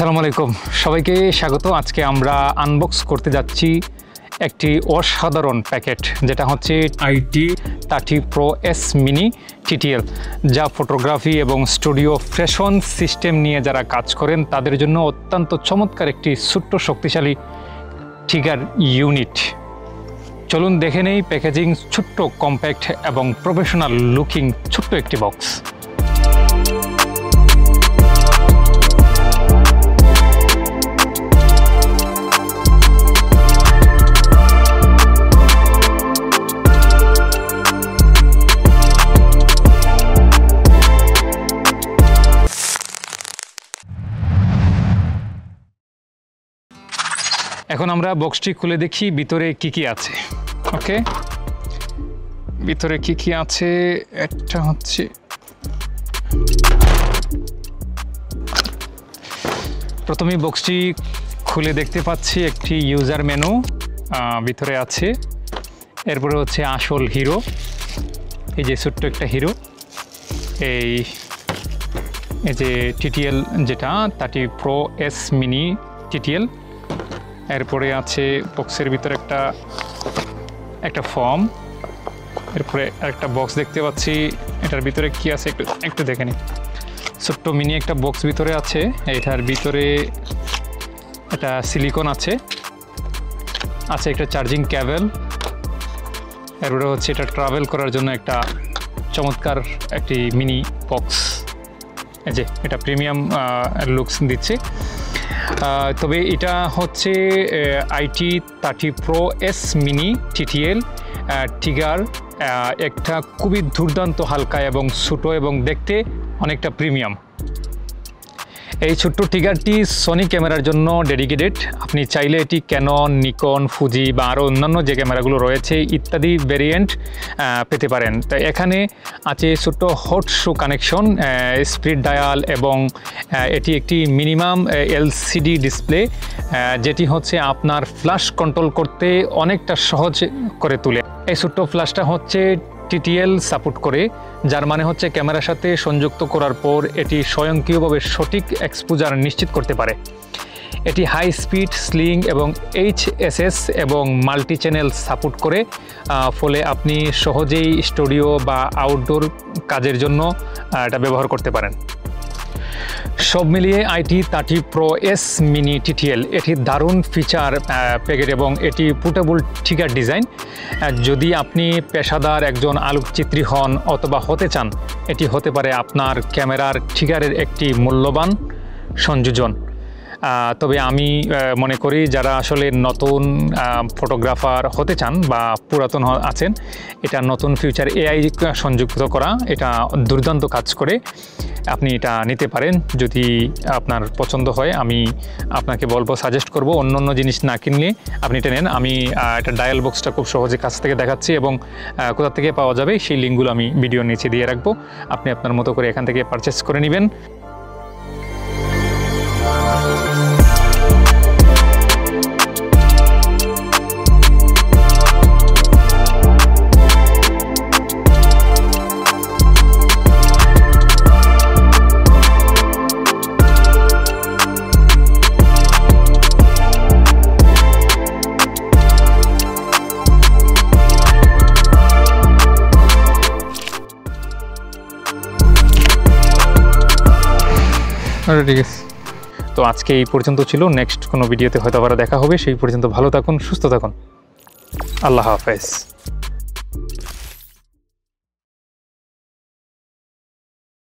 আসসালামু আলাইকুম, সবাইকে স্বাগত। আজকে আমরা আনবক্স করতে যাচ্ছি একটি অসাধারণ প্যাকেট, যেটা হচ্ছে IT30 Pro S Mini TTL, যা ফটোগ্রাফি এবং স্টুডিও ফ্যাশন সিস্টেম নিয়ে যারা কাজ করেন তাদের জন্য অত্যন্ত চমৎকার একটি ছোট্ট শক্তিশালী ট্রিগার ইউনিট। চলুন দেখে নেই প্যাকেজিং, ছোট্ট কম্প্যাক্ট এবং প্রফেশনাল লুকিং ছোট্ট একটি বক্স। এখন আমরা বক্সটি খুলে দেখি ভিতরে কি আছে। ওকে, ভিতরে কি আছে, একটা হচ্ছে প্রথমেই বক্সটি খুলে দেখতে পাচ্ছি একটি ইউজার মেনু ভিতরে আছে। এরপরে হচ্ছে আসল হিরো, এই যে ছোট্ট একটা হিরো, এই যে TTL, যেটা 30 Pro S Mini TTL। এরপরে আছে বক্সের ভিতরে একটা ফর্ম। এরপরে একটা বক্স দেখতে পাচ্ছি, এটার ভিতরে কি আছে একটু দেখে নিই। ছোট্ট মিনি একটা বক্স ভিতরে আছে, এটার ভিতরে একটা সিলিকন আছে একটা চার্জিং কেবল। এরপরে হচ্ছে এটা ট্রাভেল করার জন্য একটা চমৎকার একটি মিনি বক্স, এই যে এটা প্রিমিয়াম লুকস দিচ্ছে। তবে এটা হচ্ছে IT30 Pro S Mini TTL trigger, একটা খুবই দুর্দান্ত হালকা এবং ছোটো এবং দেখতে অনেকটা প্রিমিয়াম। এই ছোট্ট ট্রিগারটি সনি ক্যামেরার জন্য ডেডিকেটেড। আপনি চাইলে এটি ক্যানন, নিকন, ফুজি বা আরও অন্যান্য যে ক্যামেরাগুলো রয়েছে ইত্যাদি ভেরিয়েন্ট পেতে পারেন। তো এখানে আছে ছোট্ট hot show connection, speed dial এবং এটি একটি মিনিমাম LCD ডিসপ্লে, যেটি হচ্ছে আপনার ফ্ল্যাশ কন্ট্রোল করতে অনেকটা সহজ করে তোলে। এই ছোট্ট ফ্ল্যাশটা হচ্ছে TTL সাপোর্ট করে, যার মানে হচ্ছে ক্যামেরার সাথে সংযুক্ত করার পর এটি স্বয়ংক্রিয়ভাবে সঠিক এক্সপোজার নিশ্চিত করতে পারে। এটি হাই স্পিড, স্লিং এবং HSS এবং মাল্টি চ্যানেল সাপোর্ট করে, ফলে আপনি সহজেই স্টুডিও বা আউটডোর কাজের জন্য এটা ব্যবহার করতে পারেন। সব মিলিয়ে IT30 Pro S Mini TTL এটি দারুণ ফিচার প্যাকেট এবং এটি পোর্টেবল ট্রিগার ডিজাইন। যদি আপনি পেশাদার একজন আলোকচিত্রী হন অথবা হতে চান, এটি হতে পারে আপনার ক্যামেরার ট্রিগারের একটি মূল্যবান সংযোজন। তবে আমি মনে করি যারা আসলে নতুন ফটোগ্রাফার হতে চান বা পুরাতন আছেন, এটা নতুন ফিউচার AI সংযুক্ত করা, এটা দুর্দান্ত কাজ করে। আপনি এটা নিতে পারেন যদি আপনার পছন্দ হয়। আমি আপনাকে বলবো, সাজেস্ট করব অন্য জিনিস না কিনলে আপনি এটা নেন। আমি এটা ডায়াল বক্সটা খুব সহজে কাছ থেকে দেখাচ্ছি এবং কোথা থেকে পাওয়া যাবে সেই লিঙ্কগুলো আমি ভিডিওর নিচে দিয়ে রাখবো। আপনি আপনার মতো করে এখান থেকে পারচেস করে নেবেন। ঠিক আছে, তো আজকে এই পর্যন্ত ছিল। নেক্সট কোনো ভিডিওতে হয়তো আবার দেখা হবে। সেই পর্যন্ত ভালো থাকুন, সুস্থ থাকুন। আল্লাহ হাফেজ।